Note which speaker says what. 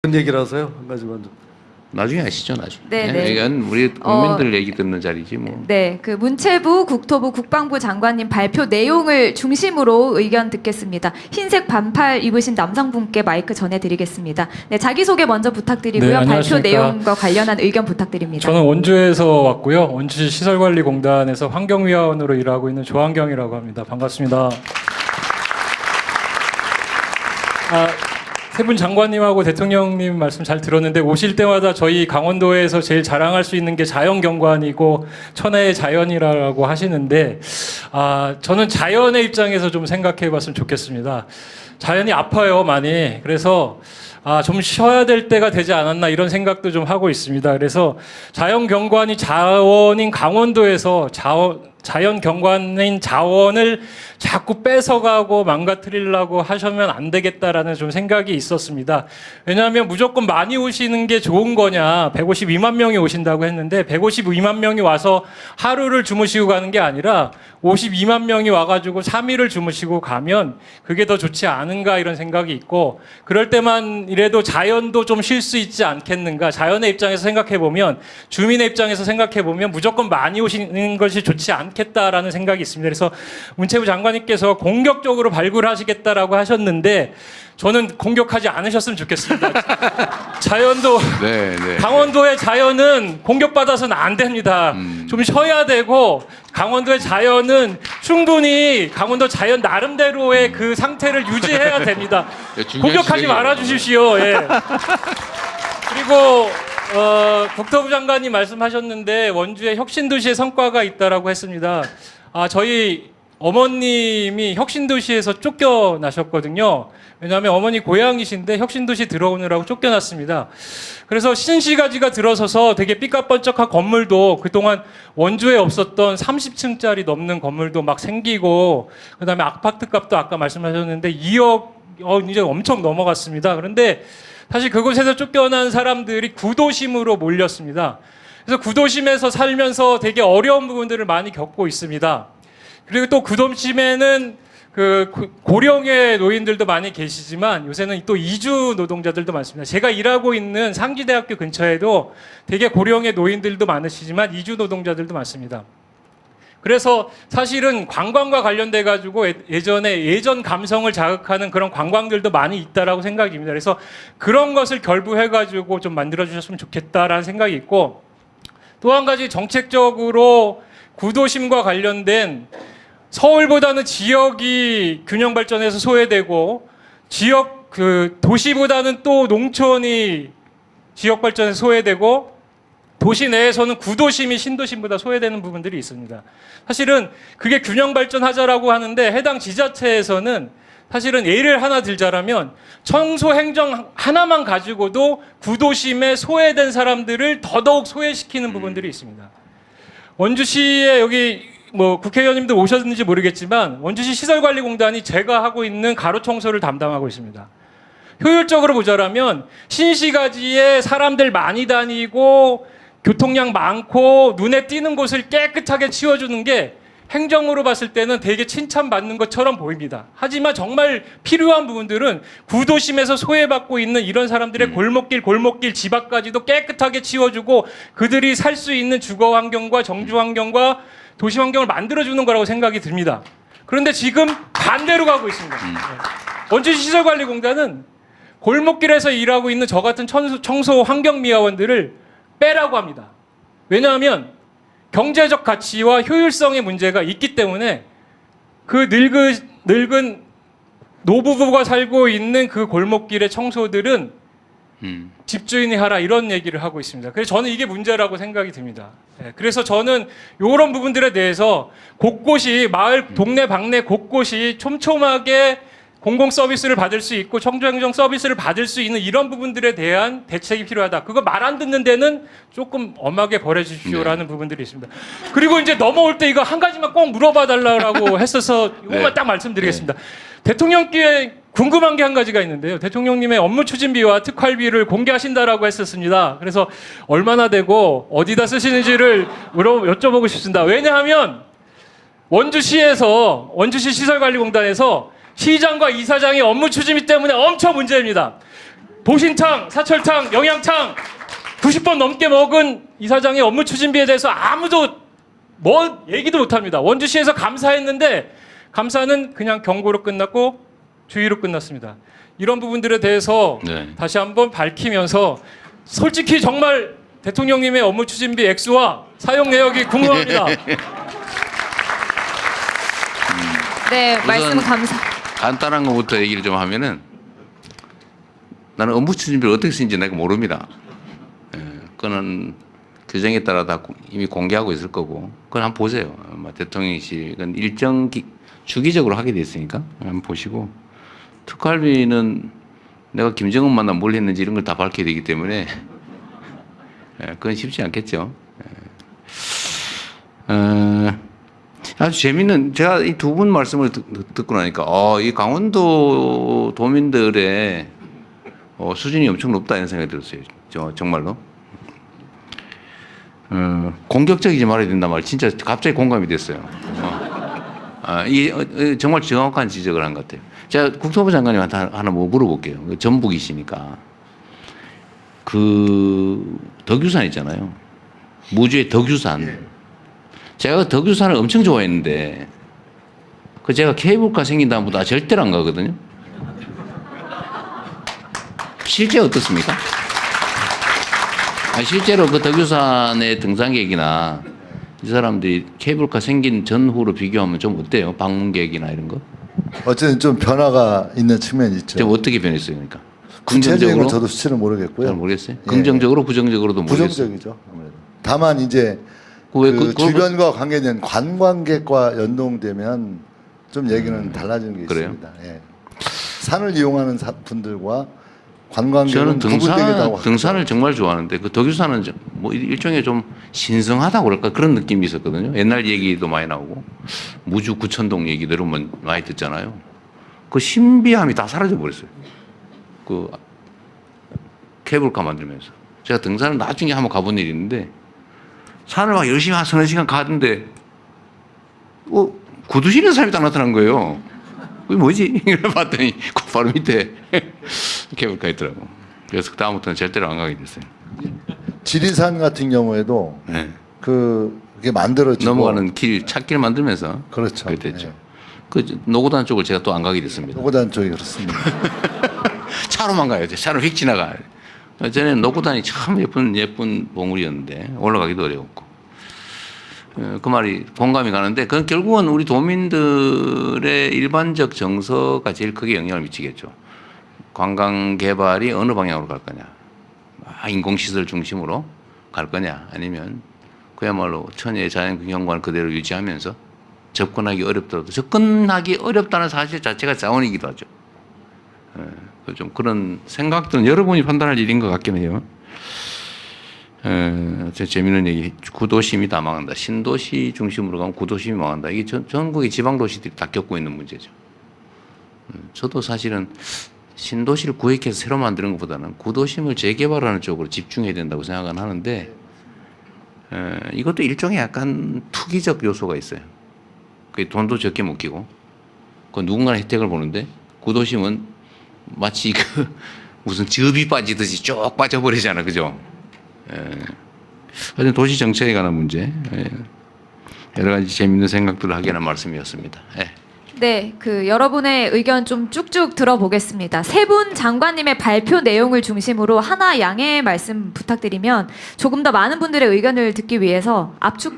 Speaker 1: 그런 얘기라서요. 한 가지만 좀.
Speaker 2: 나중에 하시죠, 나중에.
Speaker 3: 네.
Speaker 2: 이건 우리 국민들 얘기 듣는 자리지 뭐.
Speaker 3: 네, 그 문체부, 국토부, 국방부 장관님 발표 내용을 중심으로 의견 듣겠습니다. 흰색 반팔 입으신 남성분께 마이크 전해드리겠습니다. 네, 자기소개 먼저 부탁드리고요.
Speaker 4: 네,
Speaker 3: 발표
Speaker 4: 안녕하십니까.
Speaker 3: 내용과 관련한 의견 부탁드립니다.
Speaker 4: 저는 원주에서 왔고요. 원주시 시설관리공단에서 환경위원으로 일하고 있는 조한경이라고 합니다. 반갑습니다. 세 분 장관님하고 대통령님 말씀 잘 들었는데 오실 때마다 저희 강원도에서 제일 자랑할 수 있는 게 자연경관이고 천혜의 자연이라고 하시는데 저는 자연의 입장에서 좀 생각해 봤으면 좋겠습니다. 자연이 아파요, 많이. 그래서 좀 쉬어야 될 때가 되지 않았나 이런 생각도 좀 하고 있습니다. 그래서 자연경관이 자원인 강원도에서 자연경관인 자원을 자꾸 뺏어가고 망가뜨리려고 하시면 안 되겠다라는 좀 생각이 있었습니다. 왜냐하면 무조건 많이 오시는 게 좋은 거냐, 152만 명이 오신다고 했는데 152만 명이 와서 하루를 주무시고 가는 게 아니라 52만 명이 와가지고 3일을 주무시고 가면 그게 더 좋지 않은가 이런 생각이 있고, 그럴 때만 이래도 자연도 좀 쉴 수 있지 않겠는가. 자연의 입장에서 생각해보면, 주민의 입장에서 생각해보면 무조건 많이 오시는 것이 좋지 않겠다라는 생각이 있습니다. 그래서 문체부 장관님께서 공격적으로 발굴하시겠다라고 하셨는데 저는 공격하지 않으셨으면 좋겠습니다. 자연도 강원도의 자연은 공격받아서는 안 됩니다. 좀 쉬어야 되고, 강원도의 자연은 충분히 강원도 자연 나름대로의 그 상태를 유지해야 됩니다. 공격하지 말아 주십시오. 예. 그리고 국토부 장관님 말씀하셨는데 원주에 혁신도시의 성과가 있다라고 했습니다. 저희 어머님이 혁신도시에서 쫓겨나셨거든요. 왜냐하면 어머니 고향이신데 혁신도시 들어오느라고 쫓겨났습니다. 그래서 신시가지가 들어서서 되게 삐까뻔쩍한 건물도, 그동안 원주에 없었던 30층짜리 넘는 건물도 막 생기고, 그다음에 아파트 값도 아까 말씀하셨는데 2억 이제 엄청 넘어갔습니다. 그런데 사실 그곳에서 쫓겨난 사람들이 구도심으로 몰렸습니다. 그래서 구도심에서 살면서 되게 어려운 부분들을 많이 겪고 있습니다. 그리고 또 구도심에는 그 고령의 노인들도 많이 계시지만 요새는 또 이주 노동자들도 많습니다. 제가 일하고 있는 상지대학교 근처에도 되게 고령의 노인들도 많으시지만 이주 노동자들도 많습니다. 그래서 사실은 관광과 관련돼 가지고 예전 감성을 자극하는 그런 관광들도 많이 있다라고 생각입니다. 그래서 그런 것을 결부해 가지고 좀 만들어 주셨으면 좋겠다라는 생각이 있고, 또 한 가지 정책적으로 구도심과 관련된, 서울보다는 지역이 균형 발전해서 소외되고 도시보다는 또 농촌이 지역 발전에서 소외되고, 도시 내에서는 구도심이 신도심보다 소외되는 부분들이 있습니다. 사실은 그게 균형 발전하자라고 하는데 해당 지자체에서는 사실은 예를 하나 들자라면 청소 행정 하나만 가지고도 구도심에 소외된 사람들을 더더욱 소외시키는 부분들이 있습니다. 원주시에 여기 국회의원님들 오셨는지 모르겠지만 원주시 시설관리공단이 제가 하고 있는 가로 청소를 담당하고 있습니다. 효율적으로 보자라면 신시가지에 사람들 많이 다니고 교통량 많고 눈에 띄는 곳을 깨끗하게 치워주는 게 행정으로 봤을 때는 되게 칭찬받는 것처럼 보입니다. 하지만 정말 필요한 부분들은 구도심에서 소외받고 있는 이런 사람들의 골목길 집 앞까지도 깨끗하게 치워주고 그들이 살 수 있는 주거 환경과 정주 환경과 도시 환경을 만들어주는 거라고 생각이 듭니다. 그런데 지금 반대로 가고 있습니다. 원주시 시설관리공단은 골목길에서 일하고 있는 저 같은 청소 환경미화원들을 빼라고 합니다. 왜냐하면 경제적 가치와 효율성의 문제가 있기 때문에 그 늙은 노부부가 살고 있는 그 골목길의 청소들은 집주인이 하라, 이런 얘기를 하고 있습니다. 그래서 저는 이게 문제라고 생각이 듭니다. 그래서 저는 이런 부분들에 대해서 곳곳이 마을, 동네, 방네 곳곳이 촘촘하게 공공 서비스를 받을 수 있고 청주행정 서비스를 받을 수 있는 이런 부분들에 대한 대책이 필요하다. 그거 말 안 듣는 데는 조금 엄하게 벌해주십시오라는 부분들이 있습니다. 그리고 이제 넘어올 때 이거 한 가지만 꼭 물어봐 달라고 했어서 이것만 딱 말씀드리겠습니다. 대통령께 궁금한 게 한 가지가 있는데요. 대통령님의 업무 추진비와 특활비를 공개하신다라고 했었습니다. 그래서 얼마나 되고 어디다 쓰시는지를 여쭤보고 싶습니다. 왜냐하면 원주시 시설관리공단에서 시장과 이사장의 업무 추진비 때문에 엄청 문제입니다. 보신탕, 사철탕, 영양탕 90번 넘게 먹은 이사장의 업무 추진비에 대해서 아무도 뭐 얘기도 못합니다. 원주시에서 감사했는데 감사는 그냥 경고로 끝났고 주의로 끝났습니다. 이런 부분들에 대해서
Speaker 2: 네.
Speaker 4: 다시 한번 밝히면서 솔직히 정말 대통령님의 업무 추진비 액수와 사용 내역이 궁금합니다.
Speaker 3: 네, 말씀 감사.
Speaker 2: 간단한 것부터 얘기를 좀 하면은 나는 업무 추진비를 어떻게 쓰는지 내가 모릅니다. 그거는 규정에 따라 다 이미 공개하고 있을 거고 그건 한번 보세요. 대통령실은 주기적으로 하게 돼 있으니까 한번 보시고 특활비는 내가 김정은 만나 뭘 했는지 이런 걸 다 밝혀야 되기 때문에 그건 쉽지 않겠죠. 아주 재밌는 제가 이 두 분 말씀을 듣고 나니까 이 강원도 도민들의 수준이 엄청 높다 이런 생각이 들었어요. 정말로. 공격적이지 말아야 된단 말 진짜 갑자기 공감이 됐어요. 이게 정말 정확한 지적을 한 것 같아요. 제가 국토부 장관님한테 하나 뭐 물어볼게요. 전북이시니까 그 덕유산 있잖아요. 무주의 덕유산. 제가 덕유산을 엄청 좋아했는데 그 제가 케이블카 생긴 다음부터 절대로 안 가거든요. 실제 어떻습니까? 실제로 그 덕유산의 등산객이나 이 사람들이 케이블카 생긴 전후로 비교하면 좀 어때요? 방문객이나 이런 거?
Speaker 5: 어쨌든 좀 변화가 있는 측면이 있죠.
Speaker 2: 좀 어떻게 변했어요, 그러니까?
Speaker 5: 구체적인 건 저도 수치는 모르겠고요.
Speaker 2: 잘 모르겠어요.
Speaker 5: 예.
Speaker 2: 긍정적으로 부정적으로도 모르겠어요.
Speaker 5: 부정적이죠. 아무래도. 다만 이제
Speaker 2: 왜
Speaker 5: 그 주변과 관계된 관광객과 연동되면 좀 얘기는 달라지는 게
Speaker 2: 그래요?
Speaker 5: 있습니다. 예. 산을 이용하는 분들과 관광객은
Speaker 2: 저는
Speaker 5: 구분되겠다고
Speaker 2: 등산을 정말 좋아하는데 그 덕유산은 뭐 일종의 좀 신성하다고 그럴까 그런 느낌이 있었거든요. 옛날 얘기도 많이 나오고 무주 구천동 얘기들은 많이 듣잖아요. 그 신비함이 다 사라져 버렸어요. 그 케이블카 만들면서 제가 등산을 나중에 한번 가본 일이 있는데 산을 막 열심히 한 서너 시간 가는데 구두 신는 사람이 딱 나타난 거예요. 그게 뭐지? 봤더니 그 바로 밑에 케이블카 있더라고. 그래서 다음부터는 절대로 안 가게 됐어요.
Speaker 5: 지리산 같은 경우에도
Speaker 2: 네.
Speaker 5: 그게 만들어지고
Speaker 2: 넘어가는 찾길 만들면서
Speaker 5: 그렇죠.
Speaker 2: 그렇게 됐죠.
Speaker 5: 예.
Speaker 2: 그 노고단 쪽을 제가 또 안 가게 됐습니다.
Speaker 5: 노고단 쪽이 그렇습니다.
Speaker 2: 차로만 가야 돼. 차로 휙 지나가. 전에는 노고단이 참 예쁜 봉우리였는데 올라가기도 어려웠고. 그 말이 공감이 가는데 그건 결국은 우리 도민들의 일반적 정서가 제일 크게 영향을 미치겠죠. 관광 개발이 어느 방향으로 갈 거냐. 인공시설 중심으로 갈 거냐. 아니면 그야말로 천혜의 자연경관을 그대로 유지하면서 접근하기 어렵더라도 접근하기 어렵다는 사실 자체가 자원이기도 하죠. 좀 그런 생각들은 여러분이 판단할 일인 것 같긴 해요. 재미있는 얘기. 구도심이 다 망한다. 신도시 중심으로 가면 구도심이 망한다. 이게 전국의 지방도시들이 다 겪고 있는 문제죠. 저도 사실은 신도시를 구획해서 새로 만드는 것보다는 구도심을 재개발하는 쪽으로 집중해야 된다고 생각은 하는데 이것도 일종의 약간 투기적 요소가 있어요. 그 돈도 적게 묶이고 그 누군가는 혜택을 보는데 구도심은 마치 그 무슨 접이 빠지듯이 쭉 빠져버리잖아, 그죠? 하여튼 도시 정책에 관한 문제 여러 가지 재미있는 생각들을 하게 하는 말씀이었습니다.
Speaker 3: 네, 여러분의 의견 좀 쭉쭉 들어보겠습니다. 세 분 장관님의 발표 내용을 중심으로 하나 양해 말씀 부탁드리면 조금 더 많은 분들의 의견을 듣기 위해서 압축